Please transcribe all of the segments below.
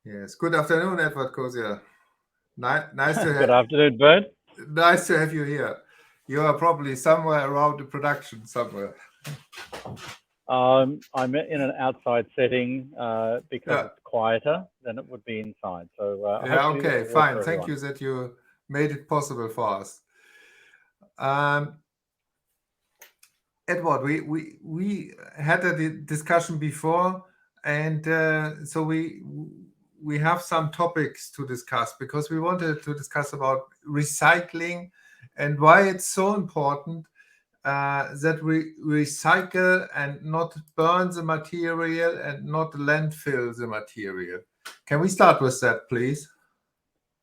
Yes. Good afternoon, Edward Kosior. Nice to Good have afternoon, Bert. nice to have you here. You are probably somewhere around the production somewhere. I'm in an outside setting because Yeah. it's quieter than it would be inside. So Yeah. hopefully this Okay. will work Fine. for Thank everyone. you that you made it possible for us. Edward, we had a discussion before, and so we have some topics to discuss because we wanted to discuss about recycling and why it's so important that we recycle and not burn the material and not landfill the material. Can we start with that, please?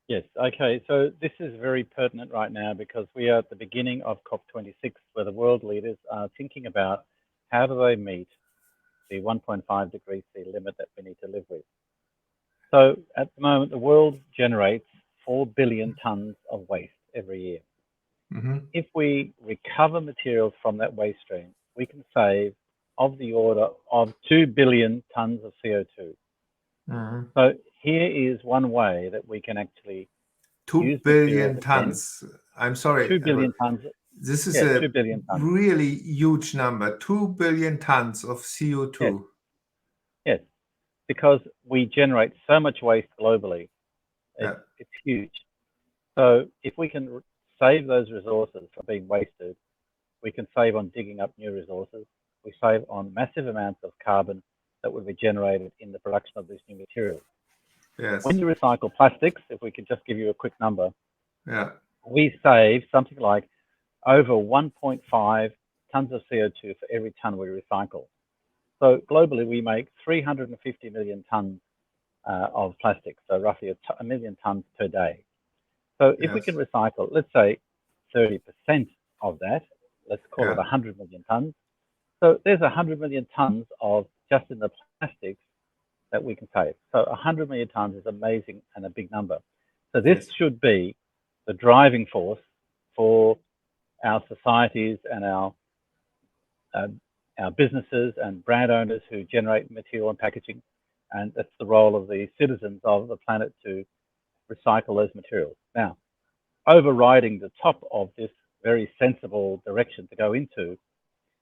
Yes. Okay. So this is very pertinent right now because we are at the beginning of COP26, where the world leaders are thinking about how do they meet the 1.5 degrees C limit that we need to live with. So at the moment, the world generates 4 billion tons of waste every year. Mm-hmm. If we recover materials from that waste stream, we can save of the order of 2 billion tons of CO2. Mm-hmm. So here is one way that we can actually 2 use billion materials again. tons. I'm sorry, 2 billion Edward. tons. This is Yeah, a 2 billion tons. really huge number. 2 billion tons of CO2. Yes. Yes, because we generate so much waste globally. Yeah. It's huge. So if we can save those resources from being wasted, we can save on digging up new resources. We save on massive amounts of carbon that would be generated in the production of these new materials. Yes. When you recycle plastics, if we could just give you a quick number, Yeah. we save something like over 1.5 tons of CO2 for every ton we recycle. So globally, we make 350 million tons of plastic, so roughly a million tons per day. So if we Yes. can recycle, let's say 30% of that, let's call it Yeah. 100 million tons. So there's 100 million tons of just in the plastics that we can save. So 100 million tons is amazing and a big number. So this Yes. should be the driving force for our societies and our businesses and brand owners who generate material and packaging. And that's the role of the citizens of the planet to recycle those materials. Now, overriding the top of this very sensible direction to go into,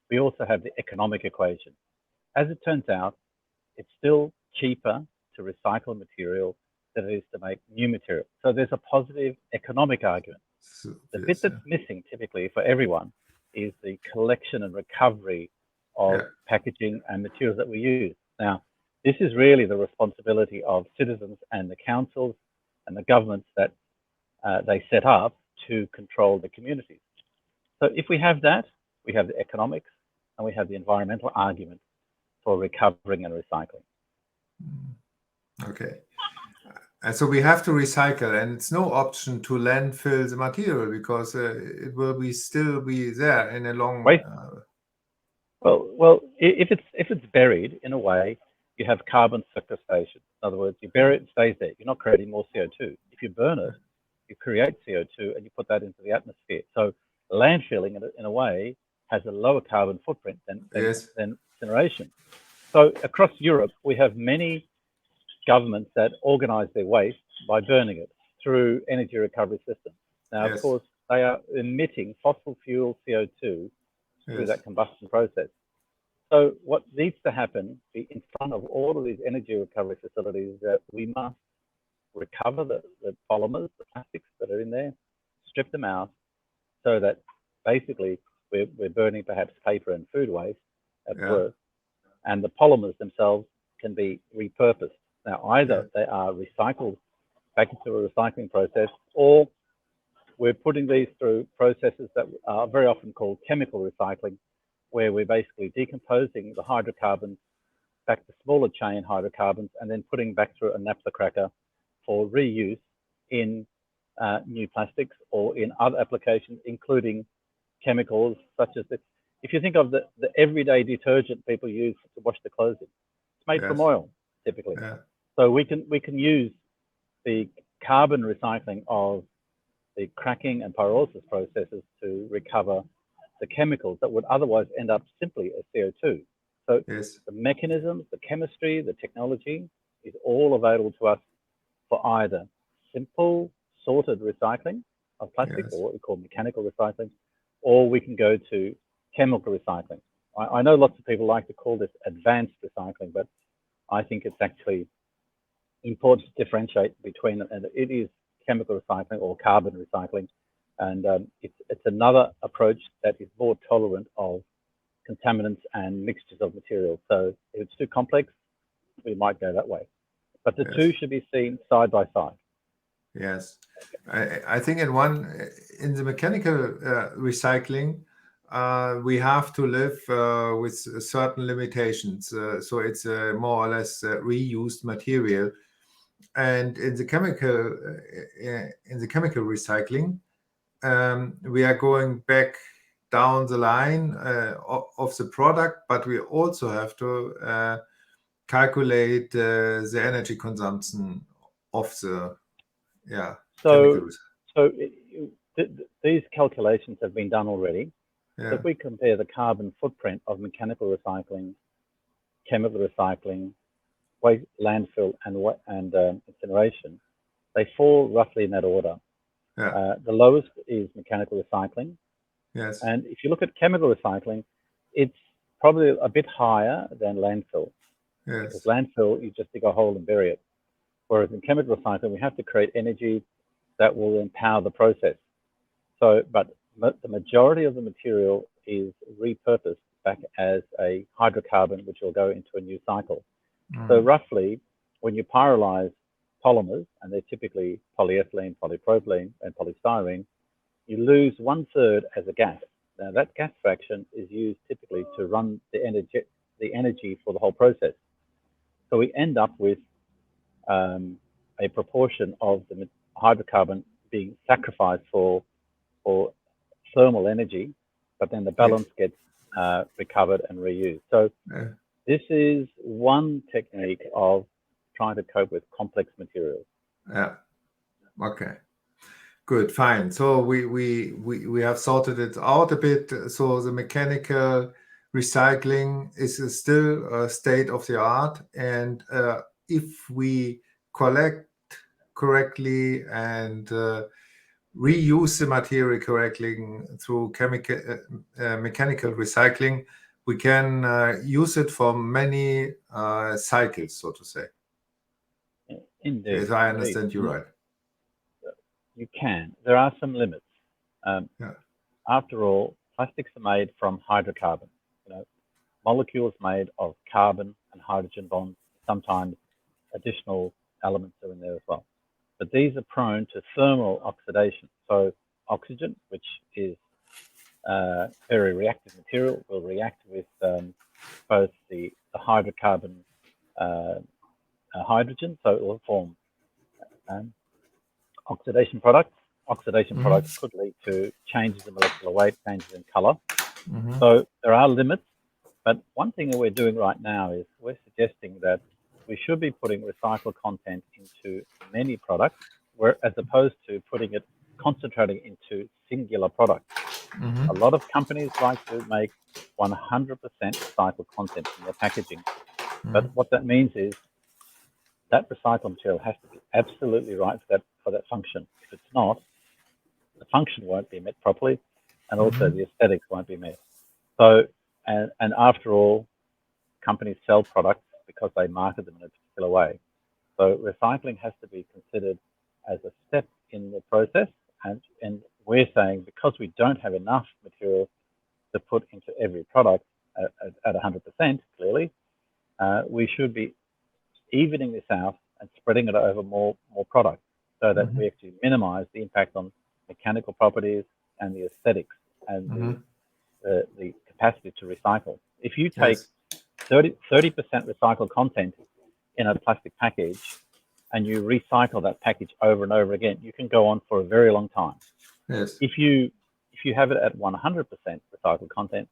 we also have the economic equation. As it turns out, it's still cheaper to recycle material than it is to make new material. So there's a positive economic argument. The bit that's missing typically for everyone is the collection and recovery of packaging and materials that we use. Now, this is really the responsibility of citizens and the councils and the governments that they set up to control the communities. So if we have that, we have the economics and we have the environmental argument for recovering and recycling. Okay. And so we have to recycle, and it's no option to landfill the material because it will still be there in a long. Waste. Well, if it's buried in a way, you have carbon sequestration. In other words, you bury it, it stays there. You're not creating more CO2. If you burn it, you create CO2 and you put that into the atmosphere. So landfilling, in a way, has a lower carbon footprint than incineration. So across Europe, we have many governments that organize their waste by burning it through energy recovery systems. Now, of course, they are emitting fossil fuel CO2 through that combustion process. So what needs to happen in front of all of these energy recovery facilities is that we must recover the polymers, the plastics that are in there, strip them out so that basically we're burning perhaps paper and food waste at work, and the polymers themselves can be repurposed. Now, either they are recycled back into a recycling process, or we're putting these through processes that are very often called chemical recycling, where we're basically decomposing the hydrocarbons back to smaller chain hydrocarbons and then putting back through a naphtha cracker for reuse in new plastics or in other applications, including chemicals such as this. If you think of the everyday detergent people use to wash their clothes in, it's made from oil typically. So we can use the carbon recycling of the cracking and pyrolysis processes to recover the chemicals that would otherwise end up simply as CO2. So the mechanisms, the chemistry, the technology is all available to us for either simple sorted recycling of plastic, Yes. or what we call mechanical recycling, or we can go to chemical recycling. I know lots of people like to call this advanced recycling, but I think it's actually important to differentiate between them, and it is chemical recycling or carbon recycling, and it's another approach that is more tolerant of contaminants and mixtures of materials. So if it's too complex, we might go that way. But the two should be seen side by side. Yes, I think in the mechanical recycling, we have to live with certain limitations. So it's more or less reused material, and in the chemical recycling, we are going back down the line of the product, but we also have to calculate the energy consumption of the chemical recycling. So these calculations have been done already. Yeah. So if we compare the carbon footprint of mechanical recycling, chemical recycling, waste, landfill, and incineration, they fall roughly in that order. Yeah. The lowest is mechanical recycling. Yes. And if you look at chemical recycling, it's probably a bit higher than landfill. Yes. Because landfill, you just dig a hole and bury it. Whereas in chemical recycling, we have to create energy that will empower the process. So, but the majority of the material is repurposed back as a hydrocarbon, which will go into a new cycle. So roughly, when you pyrolyze polymers, and they're typically polyethylene, polypropylene, and polystyrene, you lose 1/3 as a gas. Now that gas fraction is used typically to run the energy for the whole process. So we end up with a proportion of the hydrocarbon being sacrificed for thermal energy, but then the balance gets recovered and reused. So this is one technique of trying to cope with complex materials. Yeah. Okay. Good. Fine. So we have sorted it out a bit. So the mechanical recycling is still a state of the art, and if we collect correctly and reuse the material correctly through mechanical recycling, we can use it for many cycles, so to say. Indeed. If I understand you right. You can. There are some limits. After all, plastics are made from hydrocarbon, molecules made of carbon and hydrogen bonds. Sometimes additional elements are in there as well. But these are prone to thermal oxidation. So oxygen, which is a very reactive material, will react with both the hydrocarbon hydrogen, so it will form oxidation products. Oxidation products could lead to changes in molecular weight, changes in color. So there are limits. But one thing that we're doing right now is we're suggesting that we should be putting recycled content into many products, as opposed to concentrating into singular products. A lot of companies like to make 100% recycled content in their packaging. But what that means is that recycled material has to be absolutely right for that function. If it's not, the function won't be met properly, and also the aesthetics won't be met. So, and after all, companies sell products because they market them in a particular way. So recycling has to be considered as a step in the process, and we're saying because we don't have enough material to put into every product at 100%, clearly, we should be evening this out and spreading it over more products, so that we actually minimize the impact on mechanical properties and the aesthetics and the capacity to recycle. If you take 30% recycled content in a plastic package and you recycle that package over and over again, you can go on for a very long time. Yes. If you have it at 100% recycled content,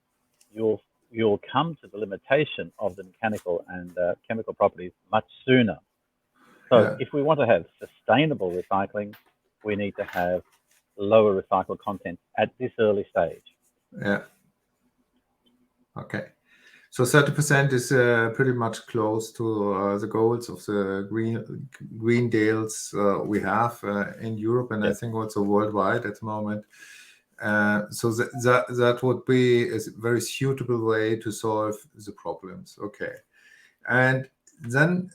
you'll come to the limitation of the mechanical and chemical properties much sooner. So if we want to have sustainable recycling, we need to have lower recycled content at this early stage. Yeah. Okay. So 30% is pretty much close to the goals of the green deals we have in Europe, and I think also worldwide at the moment. So that would be a very suitable way to solve the problems. Okay, and then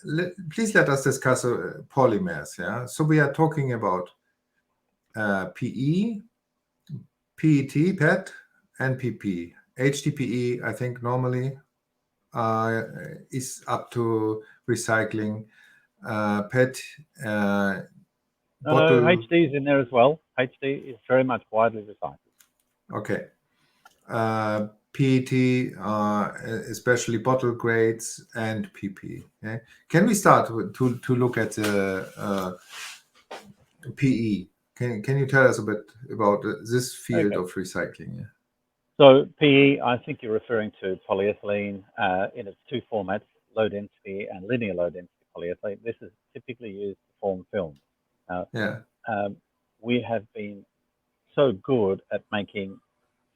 please let us discuss polymers. Yeah, so we are talking about PE, PET, PET, and PP. HDPE, I think normally is up to recycling. PET bottle. HD is in there as well. HD is very much widely recycled. Okay. PET, especially bottle grades, and PP. Yeah? Can we start to look at the PE? Can you tell us a bit about this field of recycling? Yeah? So PE, I think you're referring to polyethylene in its two formats, low density and linear low density polyethylene. This is typically used to form film. We have been so good at making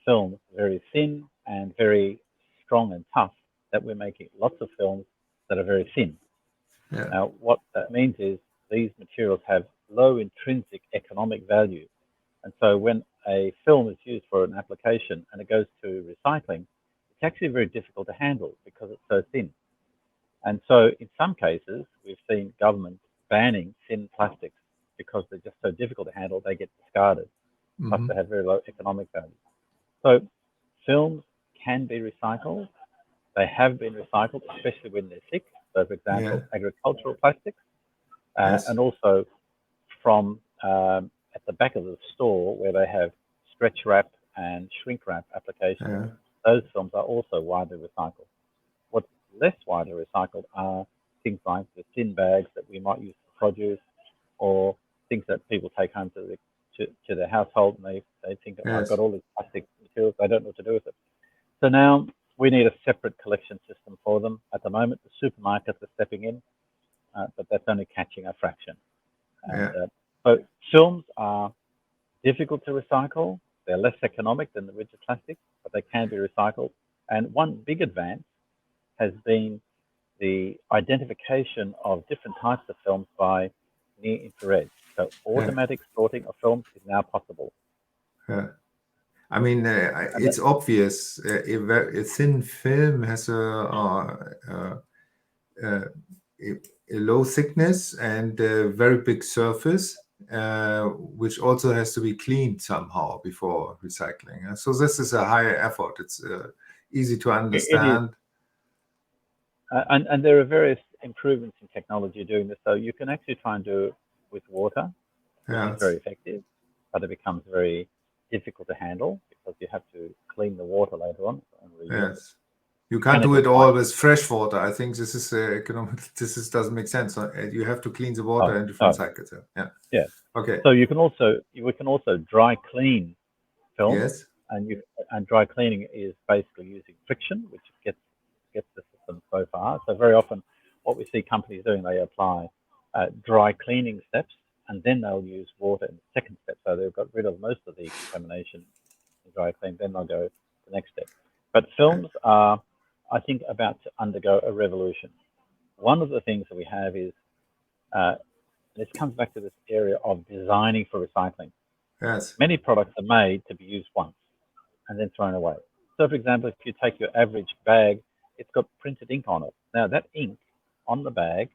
films very thin and very strong and tough that we're making lots of films that are very thin. Now, what that means is these materials have low intrinsic economic value. And so when a film is used for an application and it goes to recycling, it's actually very difficult to handle because it's so thin. And so in some cases, we've seen governments banning thin plastics because they're just so difficult to handle, they get discarded, plus they have very low economic value. So films can be recycled. They have been recycled, especially when they're thick. So for example, agricultural plastics, and also from at the back of the store where they have stretch wrap and shrink wrap applications, those films are also widely recycled. What's less widely recycled are things like the thin bags that we might use for produce, or things that people take home to their household, and they think, oh, I've got all these plastic materials, I don't know what to do with it. So now we need a separate collection system for them. At the moment, the supermarkets are stepping in, but that's only catching a fraction. So films are difficult to recycle. They're less economic than the rigid plastic, but they can be recycled. And one big advance has been the identification of different types of films by near infrared. So automatic sorting of films is now possible. I mean, it's obvious. A thin film has a low thickness and a very big surface, which also has to be cleaned somehow before recycling. So this is a higher effort. It's easy to understand. And there are various improvements in technology doing this. So you can actually try and do it with water, which is very effective, but it becomes very difficult to handle because you have to clean the water later on. You can't do it all with fresh water. I think this is economic. Doesn't make sense. You have to clean the water in different cycles. Okay. So we can also dry clean film. And dry cleaning is basically using friction, which gets the system so far. So very often, what we see companies doing, they apply dry cleaning steps, and then they'll use water in the second step. So they've got rid of most of the contamination in dry clean. Then they'll go to the next step. But films are, I think, about to undergo a revolution. One of the things that we have is, this comes back to this area of designing for recycling. Many products are made to be used once and then thrown away. So for example, if you take your average bag, it's got printed ink on it. Now that ink on the bag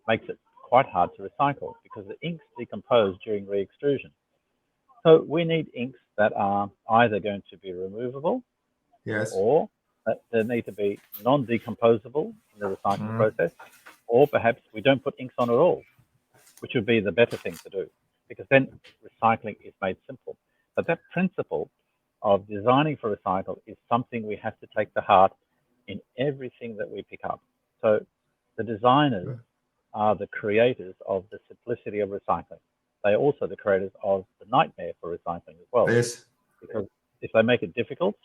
makes it quite hard to recycle because the inks decompose during re-extrusion. So we need inks that are either going to be removable, or that they need to be non-decomposable in the recycling process, or perhaps we don't put inks on at all, which would be the better thing to do, because then recycling is made simple. But that principle of designing for recycle is something we have to take to heart in everything that we pick up. So the designers are the creators of the simplicity of recycling. They are also the creators of the nightmare for recycling as well. Because if they make it difficult,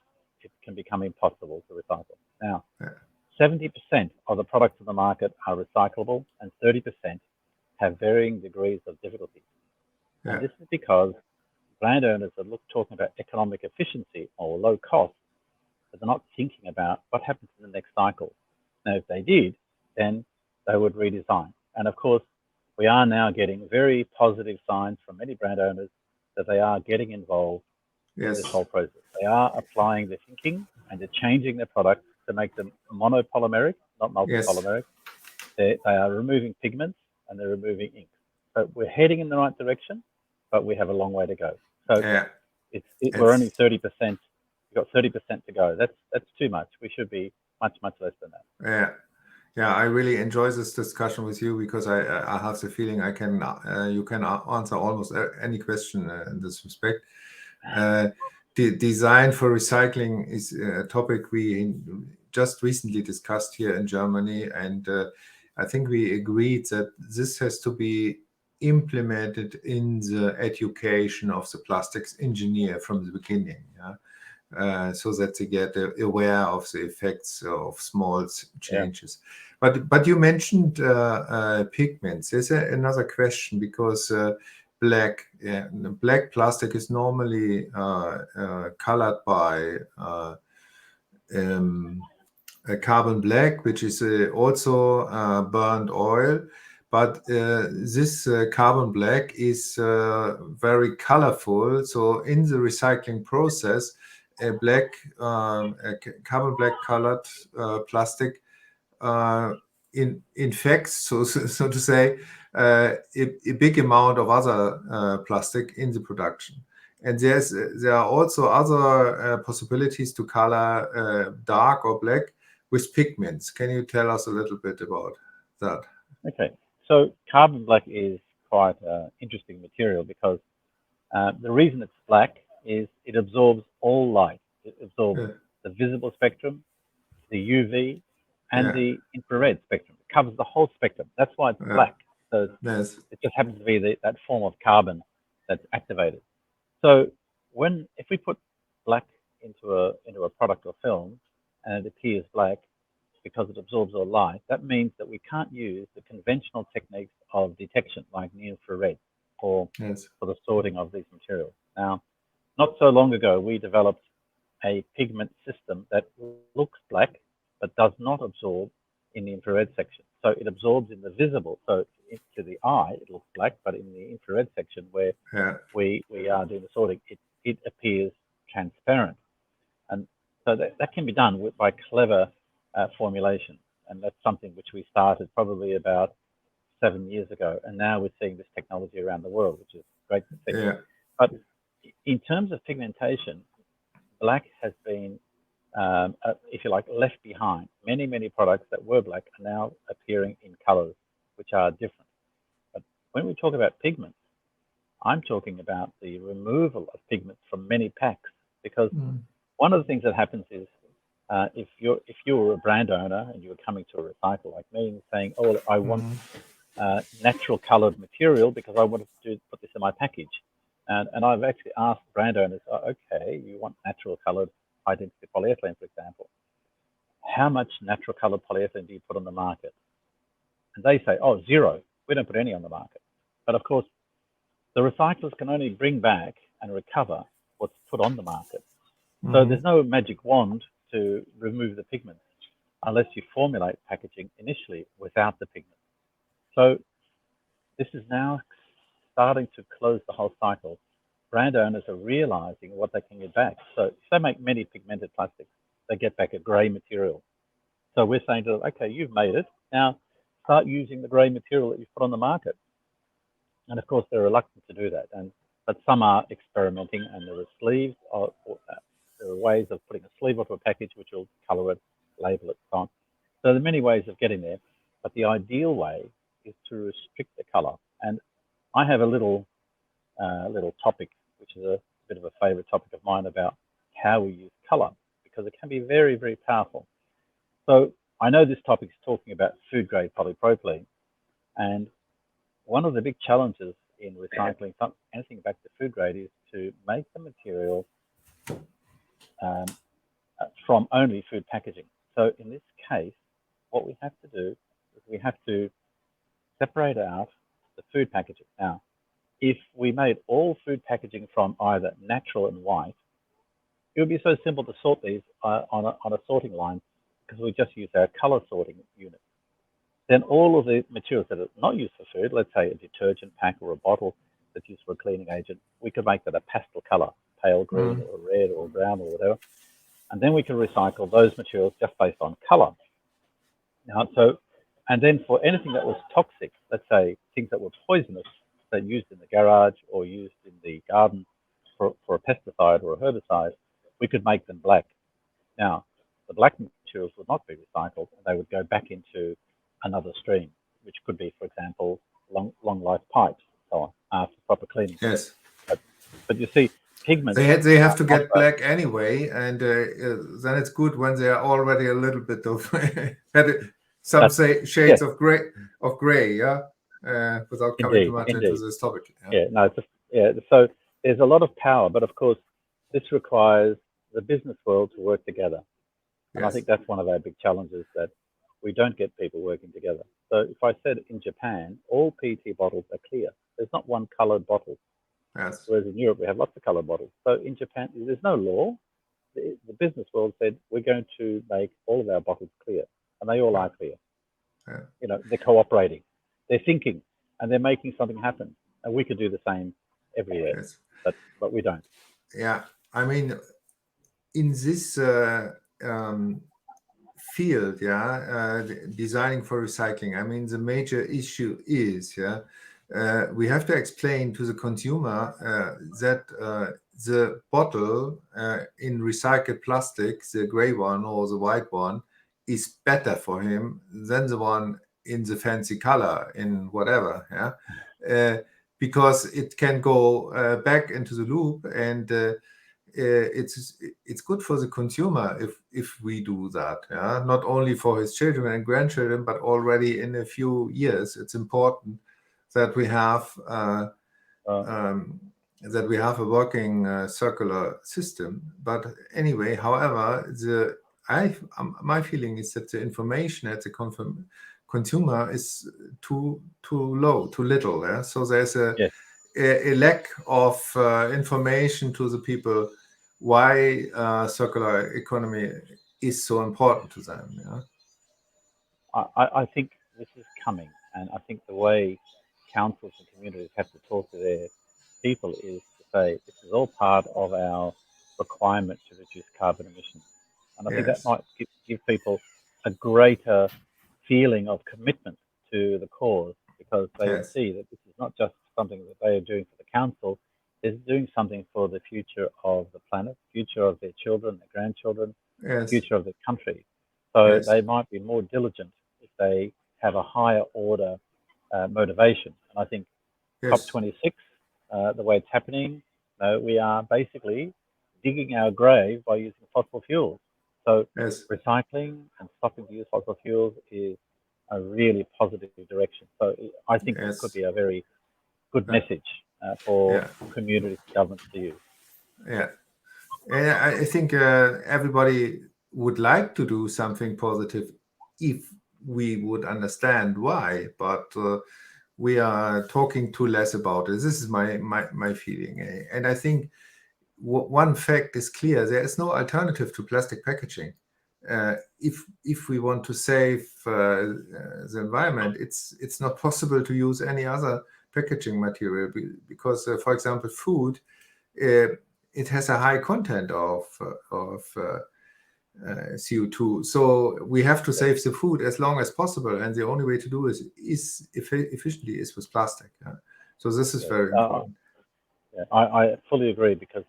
it can become impossible to recycle. Now, 70% of the products in the market are recyclable and 30% have varying degrees of difficulty. And this is because brand owners are talking about economic efficiency or low cost, but they're not thinking about what happens in the next cycle. Now, if they did, then they would redesign. And of course, we are now getting very positive signs from many brand owners that they are getting involved in this whole process. They are applying their thinking and they're changing their products to make them monopolymeric, not multipolymeric. They are removing pigments and they're removing ink. So we're heading in the right direction, but we have a long way to go. So we're only 30%. We've got 30% to go. That's too much. We should be much less than that. Yeah, I really enjoy this discussion with you because I have the feeling you can answer almost any question in this respect. The design for recycling is a topic we just recently discussed here in Germany, and I think we agreed that this has to be implemented in the education of the plastics engineer from the beginning. So that they get aware of the effects of small changes. But you mentioned pigments. There's another question because black plastic is normally colored by carbon black, which is also burned oil. But this carbon black is very colorful. So in the recycling process, a carbon black colored plastic infects, so to say, a big amount of other plastic in the production. And there are also other possibilities to color dark or black with pigments. Can you tell us a little bit about that? Okay, so carbon black is quite interesting material because the reason it's black is it absorbs all light. It absorbs the visible spectrum, the UV, and the infrared spectrum. It covers the whole spectrum. That's why it's black. So it just happens to be that form of carbon that's activated. So if we put black into a product or film and it appears black because it absorbs all light, that means that we can't use the conventional techniques of detection like near infrared for the sorting of these materials. Now, not so long ago, we developed a pigment system that looks black but does not absorb in the infrared section. So it absorbs in the visible. So to the eye, it looks black, but in the infrared section where we are doing the sorting, it appears transparent. And so that can be done by clever formulation. And that's something which we started probably about 7 years ago. And now we're seeing this technology around the world, which is great to see. But in terms of pigmentation, black has been, if you like, left behind. Many products that were black are now appearing in colors which are different. But when we talk about pigments, I'm talking about the removal of pigments from many packs, because one of the things that happens is if you were a brand owner and you were coming to a recycle like me and saying, oh, I want natural colored material because I want to put this in my package. And I've actually asked brand owners, okay, you want natural colored high density polyethylene, for example. How much natural colored polyethylene do you put on the market? And they say, oh, 0. We don't put any on the market. But of course, the recyclers can only bring back and recover what's put on the market. So there's no magic wand to remove the pigments unless you formulate packaging initially without the pigment. So this is now starting to close the whole cycle. Brand owners are realizing what they can get back. So if they make many pigmented plastics, they get back a gray material. So we're saying to them, okay, you've made it. Now start using the gray material that you've put on the market. And of course, they're reluctant to do that. But some are experimenting, and there are sleeves, there are ways of putting a sleeve onto a package which will color it, label it, so on. So there are many ways of getting there. But the ideal way is to restrict the color. And I have a little topic, which is a bit of a favorite topic of mine, about how we use color, because it can be very, very powerful. So I know this topic is talking about food grade polypropylene, and one of the big challenges in recycling anything back to food grade is to make the material from only food packaging. So in this case, what we have to do is we have to separate out the food packaging. Now, if we made all food packaging from either natural and white, it would be so simple to sort these on a sorting line because we just use our color sorting unit. Then all of the materials that are not used for food, let's say a detergent pack or a bottle that's used for a cleaning agent, we could make that a pastel color, pale green or red or brown or whatever. And then we can recycle those materials just based on color. Now, and then for anything that was toxic, let's say things that were poisonous, that used in the garage or used in the garden for a pesticide or a herbicide, we could make them black. Now, the black materials would not be recycled, and they would go back into another stream, which could be, for example, long life pipes, and so on, after proper cleaning. Yes. But you see, pigments. They have to get black anyway, and then it's good when they are already a little bit of some say shades of gray, yeah. Without coming too much into this topic. So there's a lot of power, but of course, this requires the business world to work together. And I think that's one of our big challenges, that we don't get people working together. So if I said in Japan, all PET bottles are clear. There's not one colored bottle. Yes. Whereas in Europe, we have lots of colored bottles. So in Japan, there's no law. The business world said, we're going to make all of our bottles clear. And they all are clear. Yeah. You know, they're cooperating. They're thinking, and they're making something happen. And we could do the same everywhere, but we don't. Yeah, I mean, in this field, designing for recycling, I mean, the major issue is, we have to explain to the consumer that the bottle in recycled plastic, the gray one or the white one, is better for him than the one in the fancy color, in whatever, because it can go back into the loop, and it's good for the consumer if we do that, not only for his children and grandchildren, but already in a few years. It's important that we have a working circular system. But anyway, however, my feeling is that the information at the consumer is too low, too little. So there's a lack of information to the people why circular economy is so important to them. I think this is coming, and I think the way councils and communities have to talk to their people is to say this is all part of our requirement to reduce carbon emissions. And I think that might give people a greater feeling of commitment to the cause, because they see that this is not just something that they are doing for the council, they're doing something for the future of the planet, future of their children, their grandchildren, future of their country. So they might be more diligent if they have a higher order motivation. And I think COP26, the way it's happening, we are basically digging our grave by using fossil fuels. So recycling and stopping to use fossil fuels is a really positive direction. So I think it could be a very good message for communities and governments to use. Yeah. And I think everybody would like to do something positive if we would understand why, but we are talking too less about it. This is my feeling. And I think one fact is clear: there is no alternative to plastic packaging. If we want to save the environment, it's not possible to use any other packaging material, because, for example, food, it has a high content of CO2. So we have to save the food as long as possible, and the only way to do it is efficiently is with plastic. So this is very important. I fully agree, because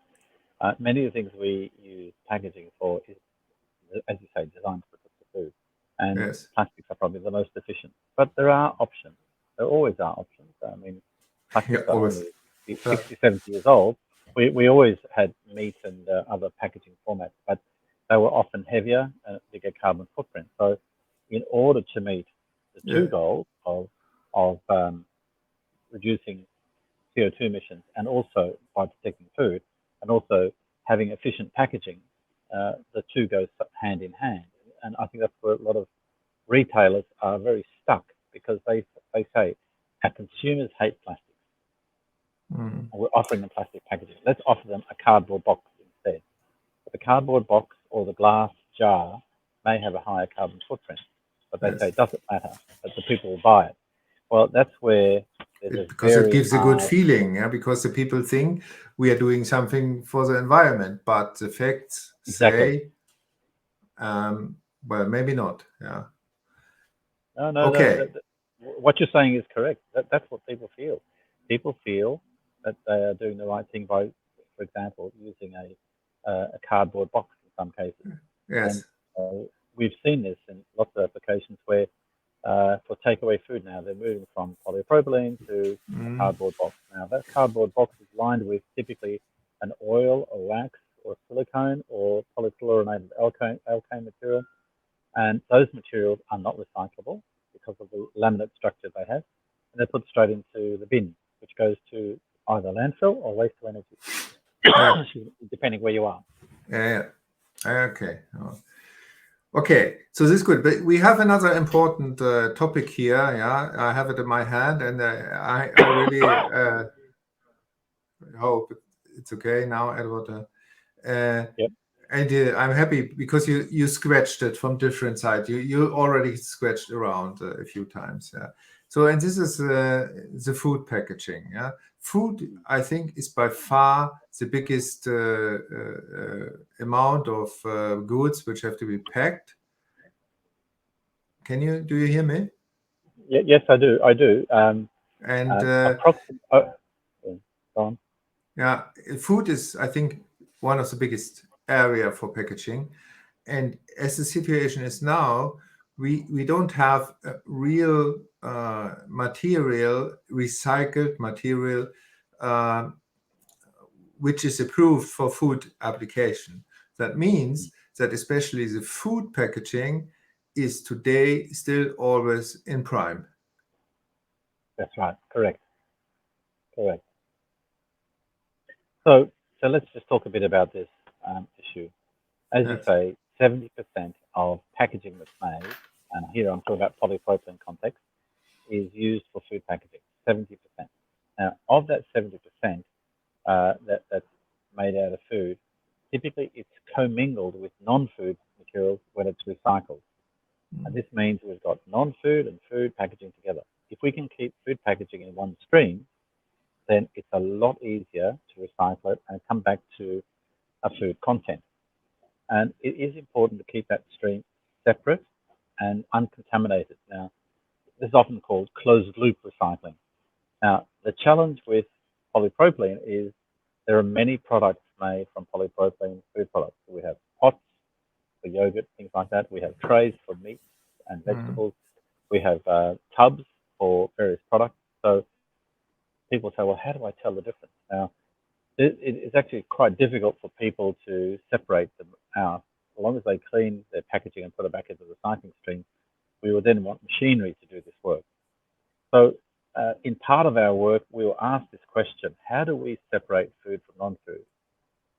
many of the things we use packaging for is, as you say, designed to protect the food, and plastics are probably the most efficient. But there are options. There always are options. I mean, plastics are only 60, 70 years old. We always had meat and other packaging formats, but they were often heavier and bigger carbon footprint. So in order to meet the two goals of reducing CO2 emissions, and also by protecting food, and also having efficient packaging, the two go hand in hand. And I think that's where a lot of retailers are very stuck, because they say our consumers hate plastics. And we're offering them plastic packaging. Let's offer them a cardboard box instead. the cardboard box or the glass jar may have a higher carbon footprint, but they say it doesn't matter, but the people will buy it. Well, that's where there's because it gives a good feeling, yeah, because the people think we are doing something for the environment, but the facts say, well, maybe not. Yeah. No, okay. What you're saying is correct. That's what people feel. People feel that they are doing the right thing by, for example, using a cardboard box in some cases. Yes. And we've seen this in lots of applications where for takeaway food now, they're moving from polypropylene to a cardboard box. Now, that cardboard box is lined with typically an oil or wax or silicone or polyfluorinated alkane material. And those materials are not recyclable because of the laminate structure they have. And they're put straight into the bin, which goes to either landfill or waste to energy, depending where you are. Yeah. Okay. Okay, so this is good, but we have another important topic here. Yeah, I have it in my hand, and I really hope it's okay now, Edward. Yep. And I'm happy because you scratched it from different sides. You already scratched around a few times. Yeah. So, and this is the food packaging. Yeah, food I think is by far the biggest amount of goods which have to be packed. Do you hear me? Yes, I do. Go on. Yeah, food is, I think, one of the biggest area for packaging. And as the situation is now, we don't have a real material, recycled material, which is approved for food application. That means that especially the food packaging is today still always in prime. That's right. Correct. So let's just talk a bit about this issue. As you say, 70% of packaging that's made, and here I'm talking about polypropylene context, is used for food packaging. 70%. Now, of that 70% that's made out of food, typically it's commingled with non-food materials when it's recycled. And this means we've got non-food and food packaging together. If we can keep food packaging in one stream, then it's a lot easier to recycle it and come back to a food content. And it is important to keep that stream separate and uncontaminated. Now, this is often called closed loop recycling. Now, the challenge with polypropylene is there are many products made from polypropylene food products. So we have pots for yogurt, things like that. We have trays for meats and vegetables. We have tubs for various products. So people say, well, how do I tell the difference? Now, it's actually quite difficult for people to separate them out. As long as they clean their packaging and put it back into the recycling stream, we will then want machinery to do this work. So in part of our work, we will ask this question: how do we separate food from non-food?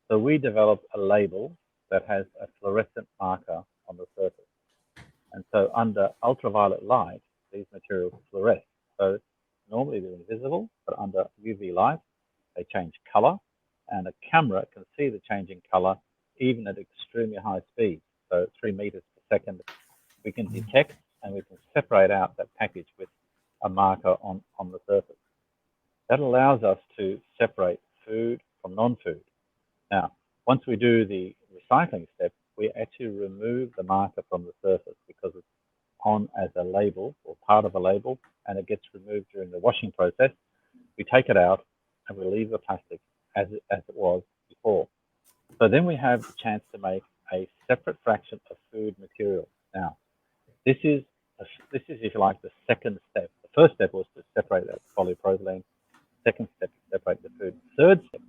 So we developed a label that has a fluorescent marker on the surface. And so under ultraviolet light, these materials fluoresce. So normally they're invisible, but under UV light, they change color, and a camera can see the changing color even at extremely high speeds. So 3 meters per second, we can detect and we can separate out that package with a marker on the surface. That allows us to separate food from non-food. Now, once we do the recycling step, we actually remove the marker from the surface because it's on as a label or part of a label, and it gets removed during the washing process. We take it out and we leave the plastic as it was before. So then we have the chance to make a separate fraction of food material. Now, this is, if you like, the second step. The first step was to separate that polypropylene. Second step, to separate the food. Third step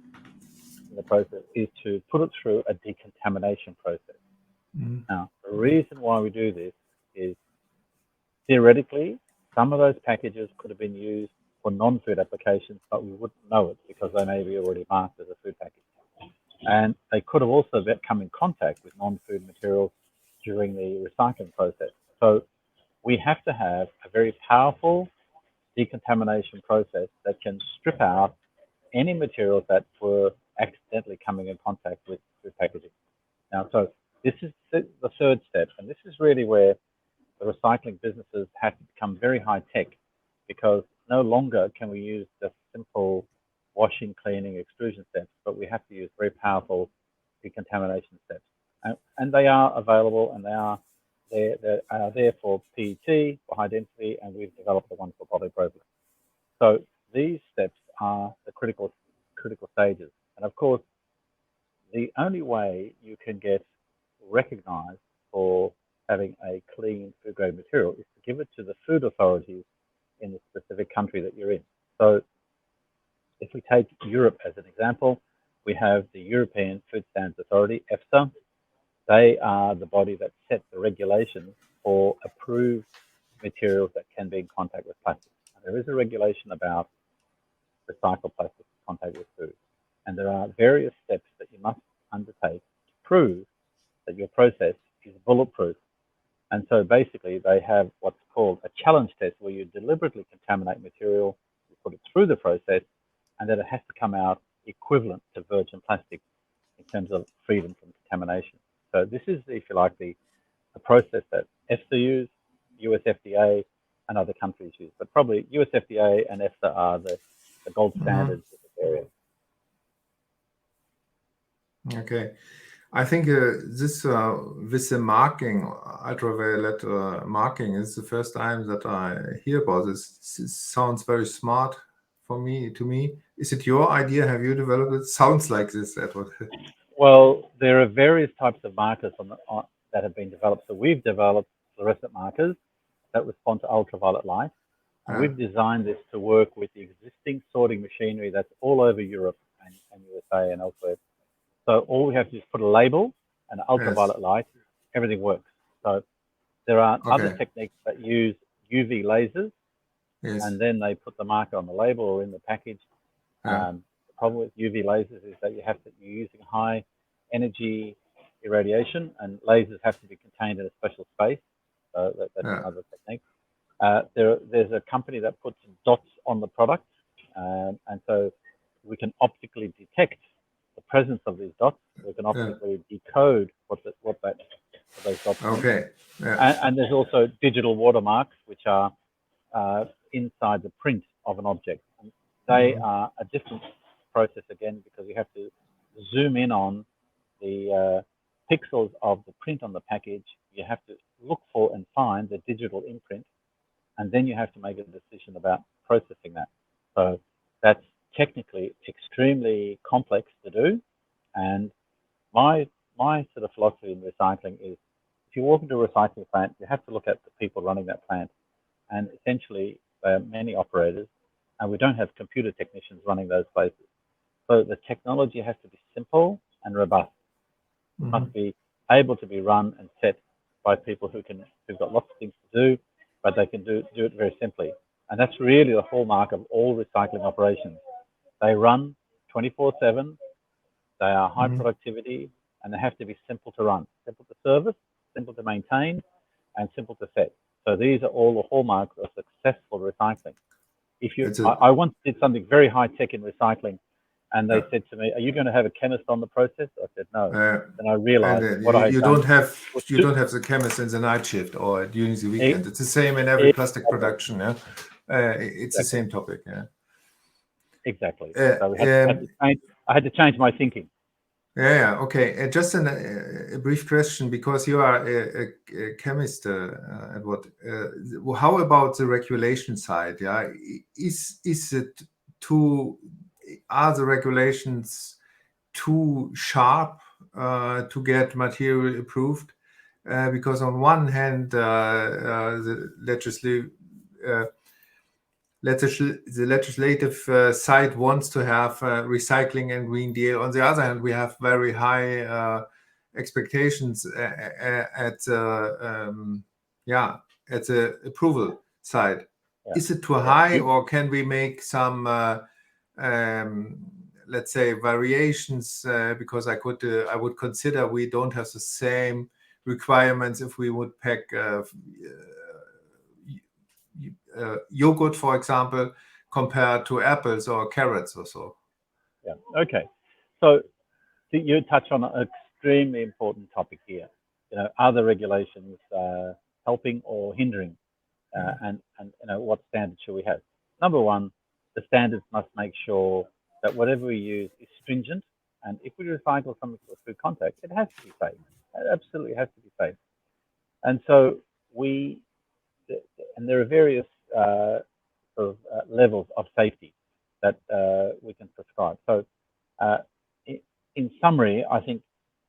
in the process is to put it through a decontamination process. Now, the reason why we do this is theoretically, some of those packages could have been used for non-food applications, but we wouldn't know it because they may be already marked as a food package. And they could have also come in contact with non-food materials during the recycling process. So we have to have a very powerful decontamination process that can strip out any materials that were accidentally coming in contact with food packaging. Now, so this is the third step, and this is really where the recycling businesses have to become very high tech, because no longer can we use just simple washing, cleaning, extrusion steps, but we have to use very powerful decontamination steps. And they are available, and they are there for PET, for high density, and we've developed the one for polypropylene. So these steps are the critical stages. And of course, the only way you can get recognized for having a clean food grade material is to give it to the food authorities in the specific country that you're in. So if we take Europe as an example, we have the European Food Standards Authority, EFSA. They are the body that sets the regulations for approved materials that can be in contact with plastic. And there is a regulation about recycled plastic in contact with food. And there are various steps that you must undertake to prove that your process is bulletproof. And so basically they have what's called a challenge test, where you deliberately contaminate material, you put it through the process, and then it has to come out equivalent to virgin plastic in terms of freedom from contamination. So this is, if you like, the process that EFSA use, US FDA, and other countries use. But probably US FDA and EFSA are the gold standards in this area. Okay. I think this with the marking, ultraviolet marking, is the first time that I hear about this. This sounds very smart to me. Is it your idea? Have you developed it? Sounds like this, Edward. Well, there are various types of markers that have been developed. So we've developed fluorescent markers that respond to ultraviolet light. And we've designed this to work with the existing sorting machinery that's all over Europe and USA and elsewhere. So all we have to do is put a label and ultraviolet light, everything works. So there are other techniques that use UV lasers, and then they put the marker on the label or in the package. The problem with UV lasers is that you're using high energy irradiation, and lasers have to be contained in a special space. So that's another technique. There's a company that puts dots on the product, and so we can optically detect the presence of these dots. We can optically decode what those dots mean. And there's also digital watermarks, which are inside the print of an object. And they are a different process again, because you have to zoom in on the pixels of the print on the package. You have to look for and find the digital imprint, and then you have to make a decision about processing that. So that's technically extremely complex to do. And my sort of philosophy in recycling is, if you walk into a recycling plant, you have to look at the people running that plant. And essentially, there are many operators, and we don't have computer technicians running those places. So the technology has to be simple and robust. It must be able to be run and set by people who've got lots of things to do, but they can do it very simply. And that's really the hallmark of all recycling operations. They run 24/7, they are high productivity, and they have to be simple to run, simple to service, simple to maintain, and simple to set. So these are all the hallmarks of successful recycling. I once did something very high tech in recycling, and they said to me, "Are you going to have a chemist on the process?" I said, "No." And I realized what I had done. You don't have the chemist in the night shift or during the weekend. It's the same in every plastic production. It's the same topic. Exactly. So I had to change my thinking. Okay. Just a brief question, because you are a chemist, Edward. How about the regulation side? Are the regulations too sharp to get material approved? Because on one hand, the legislative side wants to have recycling and Green Deal. On the other hand, we have very high expectations at the approval side. Is it too high, or can we make some, let's say, variations? Because I would consider we don't have the same requirements if we would pack yogurt, for example, compared to apples or carrots or so. Okay. So you touch on an extremely important topic here. Are the regulations helping or hindering? And what standards should we have? Number one, the standards must make sure that whatever we use is stringent. And if we recycle something for food contact, it has to be safe. It absolutely has to be safe. And so and there are various levels of safety that we can prescribe. So in summary, I think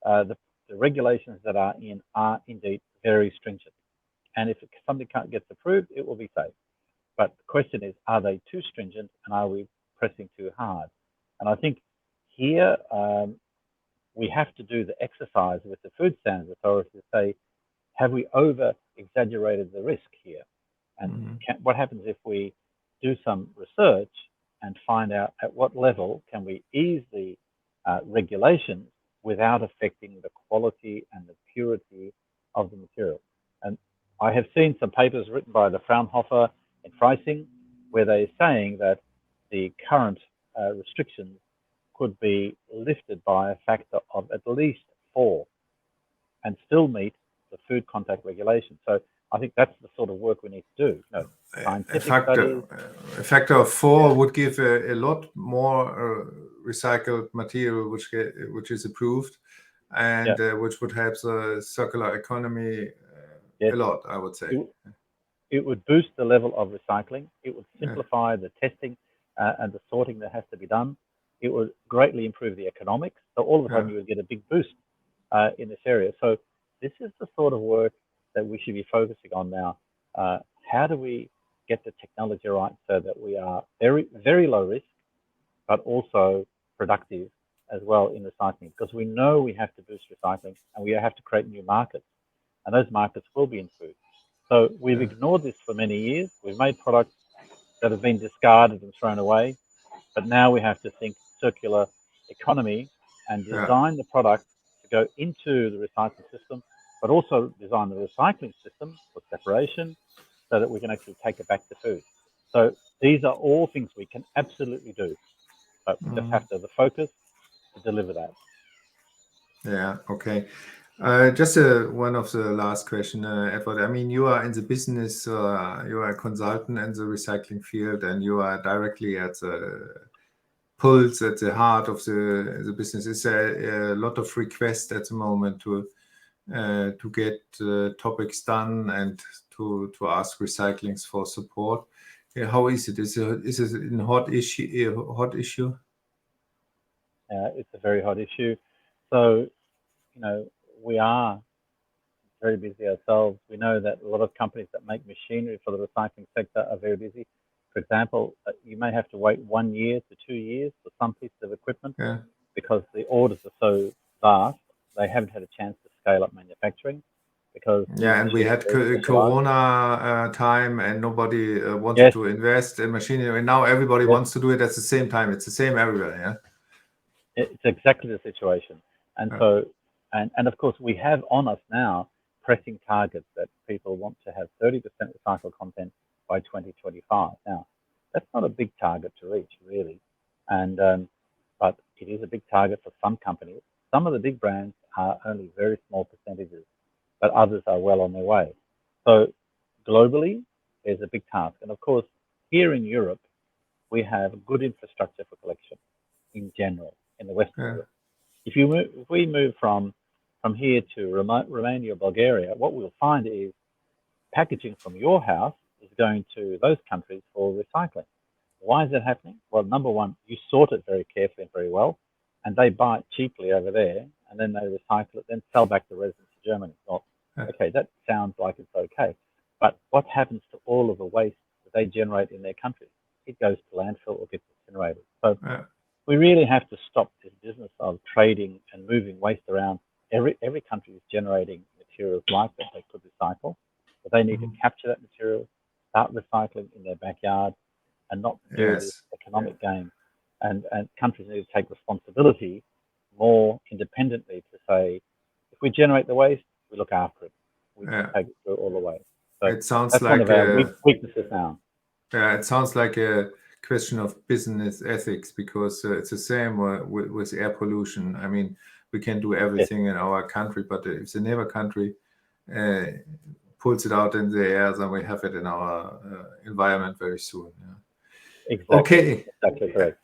the regulations that are indeed very stringent. And if something gets approved, it will be safe. But the question is, are they too stringent, and are we pressing too hard? And I think here we have to do the exercise with the Food Standards Authority to say, have we over-exaggerated the risk here? And what happens if we do some research and find out at what level can we ease the regulations without affecting the quality and the purity of the material? And I have seen some papers written by the Fraunhofer in Freising where they're saying that the current restrictions could be lifted by a factor of at least 4 and still meet the food contact regulation. So I think that's the sort of work we need to do. A factor of 4 would give a lot more recycled material which is approved, and which would help the circular economy a lot, I would say. It would boost the level of recycling. It would simplify the testing and the sorting that has to be done. It would greatly improve the economics. So all of a sudden you would get a big boost in this area. So this is the sort of work that we should be focusing on now. How do we get the technology right so that we are very, very low risk, but also productive as well in recycling? Because we know we have to boost recycling and we have to create new markets. And those markets will be in food. So we've ignored this for many years. We've made products that have been discarded and thrown away. But now we have to think circular economy and design the product to go into the recycling system, but also design the recycling system for separation so that we can actually take it back to food. So these are all things we can absolutely do, but we just have to have the focus to deliver that. Yeah, okay. Just one of the last question, Edward. I mean, you are in the business, you are a consultant in the recycling field, and you are directly at the pulse, at the heart of the business. Is there a lot of requests at the moment to get topics done and to ask recyclings for support? How is it? Is it a hot issue? It's a very hot issue. So, we are very busy ourselves. We know that a lot of companies that make machinery for the recycling sector are very busy. For example, you may have to wait 1 year to 2 years for some pieces of equipment because the orders are so vast. They haven't had a chance to scale up manufacturing because and we had Corona time, and nobody wanted to invest in machinery. And now everybody wants to do it at the same time. It's the same everywhere. Yeah, it's exactly the situation. And so, and of course, we have on us now pressing targets that people want to have 30% recycled content by 2025. Now, that's not a big target to reach, really, and but it is a big target for some companies. Some of the big brands are only very small percentages, but others are well on their way. So globally, there's a big task. And of course, here in Europe, we have good infrastructure for collection in general in the Western Europe. If we move from here to Romania or Bulgaria, what we'll find is packaging from your house is going to those countries for recycling. Why is that happening? Well, number one, you sort it very carefully and very well, and they buy it cheaply over there, and then they recycle it, then sell back the resin to Germany. Well, okay, that sounds like it's okay. But what happens to all of the waste that they generate in their countries? It goes to landfill or gets incinerated. So we really have to stop this business of trading and moving waste around. Every country is generating materials like that they could recycle, but they need to capture that material, start recycling in their backyard, and not do this economic game. And countries need to take responsibility more independently to say, if we generate the waste, we look after it. We take it through all the way. So it sounds that's like one of our weaknesses now. Yeah, it sounds like a question of business ethics, because it's the same with air pollution. I mean, we can do everything in our country, but if the neighbor country pulls it out in the air, then we have it in our environment very soon. Yeah. Exactly. Okay. Exactly correct.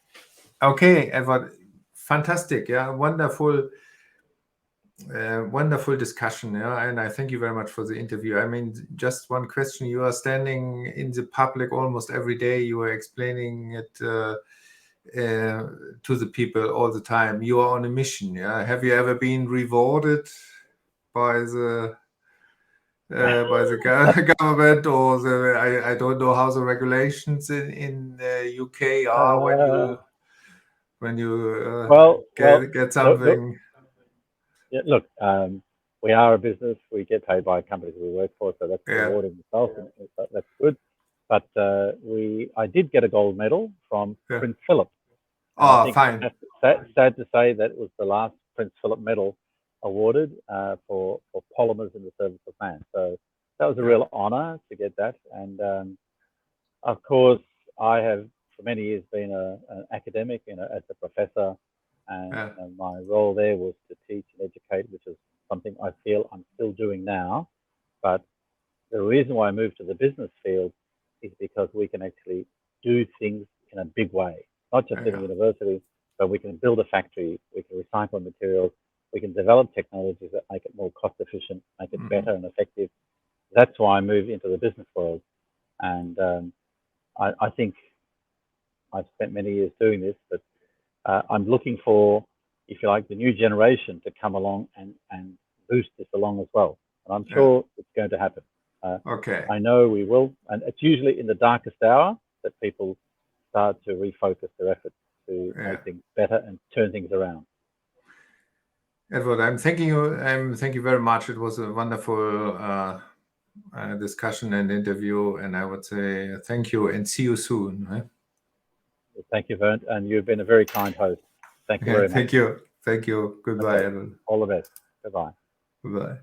Okay, Edward, fantastic. Yeah, wonderful. Wonderful discussion, yeah, and I thank you very much for the interview. I mean, just one question: you are standing in the public almost every day. You are explaining it to the people all the time. You are on a mission. Yeah, have you ever been rewarded by the government or the I don't know how the regulations in UK are when you get something. Look, we are a business. We get paid by companies we work for, so that's rewarding itself, and that's good. But I did get a gold medal from Prince Philip. Oh, I think fine. Sad to say that was the last Prince Philip medal awarded for polymers in the service of man. So that was a real honor to get that. And of course, I have for many years been an academic, as a professor, and my role there was to teach and educate, which is something I feel I'm still doing now. But the reason why I moved to the business field is because we can actually do things in a big way, not just in a university, but we can build a factory, we can recycle materials, we can develop technologies that make it more cost efficient, make it better and effective. That's why I moved into the business world. And I think I've spent many years doing this, but I'm looking for, if you like, the new generation to come along and boost this along as well. And I'm sure it's going to happen. I know we will. And it's usually in the darkest hour that people start to refocus their efforts to make things better and turn things around. Edward, I'm thanking you. Thank you very much. It was a wonderful discussion and interview, and I would say thank you and see you soon. Right? Thank you, Bernd, and you've been a very kind host. Thank you very much. Thank you. Thank you. Goodbye, Edward. All the best. Goodbye. Goodbye.